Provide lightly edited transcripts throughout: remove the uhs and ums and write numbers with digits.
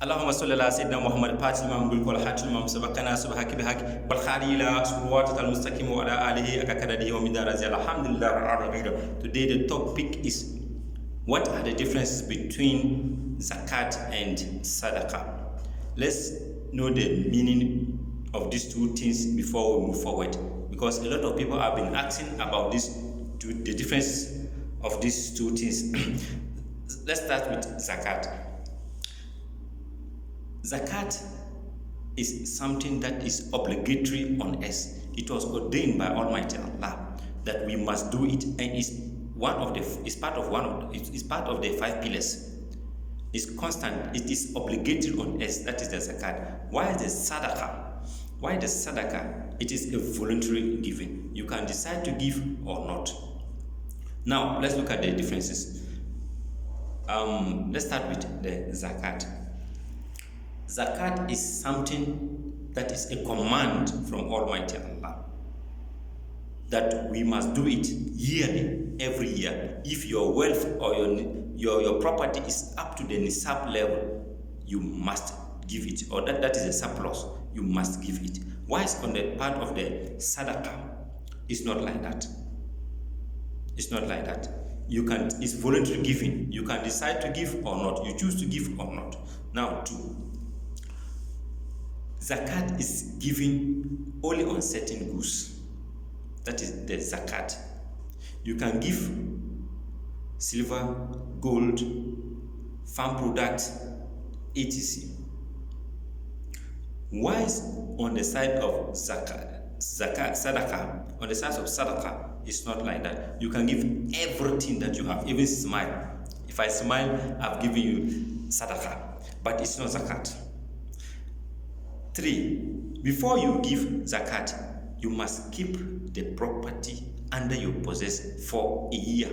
اللهم صل على سيدنا محمد فاتح الإمام قل كل حاج الإمام سبقنا سبحك بحق والخارج إلى صراط المستقيم وعلى آله أكاكده ومدار الحمد لله رب العالمين. Today the topic is what are the differences between zakat and sadaqah. Let's know the meaning of these two things before we move forward, because a lot of people have been asking about the difference of these two things. Let's start with zakat. Zakat is something that is obligatory on us. It was ordained by Almighty Allah that we must do it, and it's part of the 5 pillars. It's constant. It is obligatory on us. That is the zakat. Why is the sadaqah? Why the sadaqah? It is a voluntary giving. You can decide to give or not. Now let's look at the differences. Let's start with the zakat. Zakat is something that is a command from Almighty Allah that we must do it yearly, every year. If your wealth or your property is up to the nisab level, you must give it, or that is a surplus, you must give it. Whilst on the part of the sadaqah, it's not like that. It's not like that. It's voluntary giving. You can decide to give or not. You choose to give or not. Now, 2. Zakat is given only on certain goods. That is the zakat. You can give silver, gold, farm products, etc. Whilst on the side of sadaqah, on the side of sadaqah, it's not like that. You can give everything that you have, even smile. If I smile, I've given you sadaqah, but it's not zakat. 3. Before you give zakat, you must keep the property under your possession for a year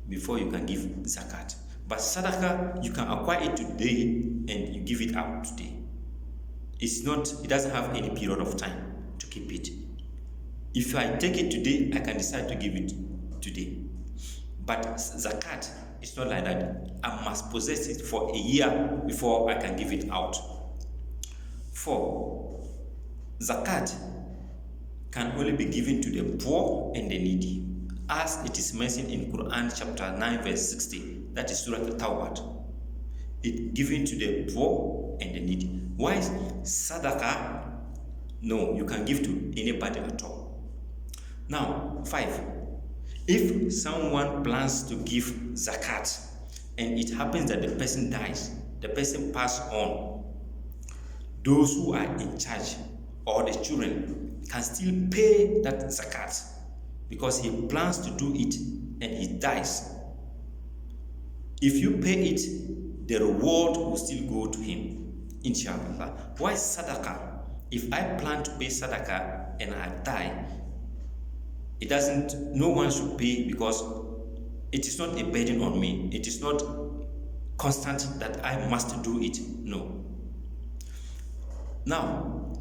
before you can give zakat. But sadaqah, you can acquire it today and you give it out today. It doesn't have any period of time to keep it. If I take it today, I can decide to give it today. But zakat, it's not like that. I must possess it for a year before I can give it out. 4. Zakat can only be given to the poor and the needy, as it is mentioned in Quran chapter 9 verse 60. That is Surah Al-Tawbah. It given to the poor and the needy. Why is sadaqah? No, you can give to anybody at all. Now, 5. If someone plans to give zakat and it happens that the person dies, the person passes on, those who are in charge or the children can still pay that zakat because he plans to do it and he dies. If you pay it, the reward will still go to him, inshallah. Why sadaqah? If I plan to pay sadaqah and I die, no one should pay, because it is not a burden on me. It is not constant that I must do it. No. Now,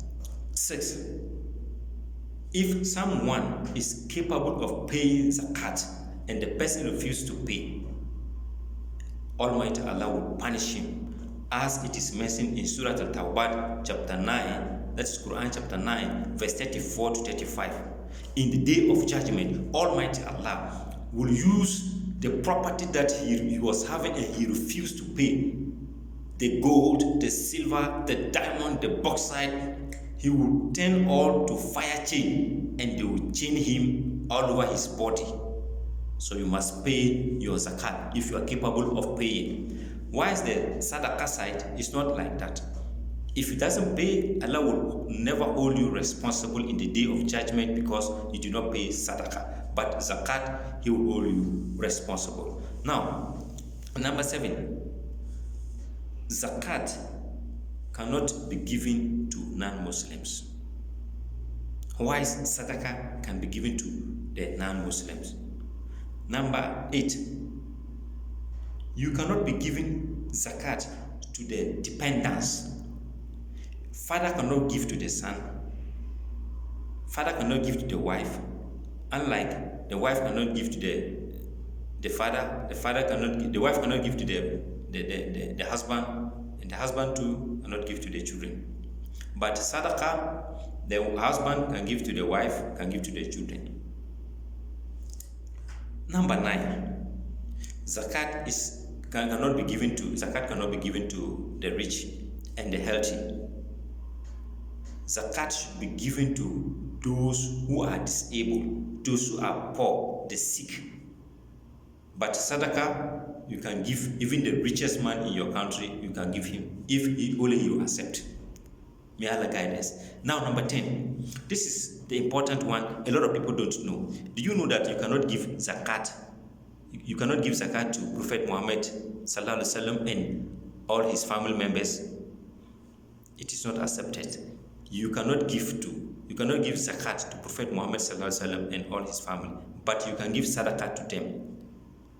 6. If someone is capable of paying zakat and the person refuses to pay, Almighty Allah will punish him, as it is mentioned in Surah Al-Tawbah chapter 9, that's Quran chapter 9 verse 34 to 35. In the day of judgment, Almighty Allah will use the property that he was having and he refused to pay, the gold, the silver, the diamond, the bauxite, he will turn all to fire chain and they will chain him all over his body. So you must pay your zakat if you are capable of paying. Whilst the sadaqah side is not like that. If he doesn't pay, Allah will never hold you responsible in the day of judgment because you do not pay sadaqah. But zakat, he will hold you responsible. Now, number 7. Zakat cannot be given to non-Muslims. Why sadaqah can be given to the non-Muslims? Number 8. You cannot be giving zakat to the dependents. Father cannot give to the son. Father cannot give to the wife. Unlike the wife cannot give to the father, the wife cannot give to the husband, and the husband too cannot give to the children. But sadaqah, the husband can give to the wife, can give to the children. Number 9, zakat cannot be given to the rich and the healthy. Zakat should be given to those who are disabled, those who are poor, the sick. But sadaqah, you can give even the richest man in your country, you can give him, if only you accept. May Allah guide us. Now, number 10. This is the important one. A lot of people don't know. Do you know that you cannot give zakat? You cannot give zakat to Prophet Muhammad sallallahu alaihi wasallam and all his family members. It is not accepted. You cannot give zakat to Prophet Muhammad sallallahu alaihi wasallam and all his family, but you can give sadaqah to them.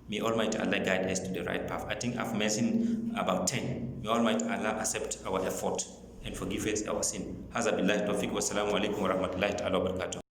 May Almighty Allah guide us to the right path. I think I've mentioned about 10. May Almighty Allah accept our effort and forgive us our sin. Haza billahi tawfiq wa salamu alaikum wa rahmatullahi ta'ala wa barakatuh.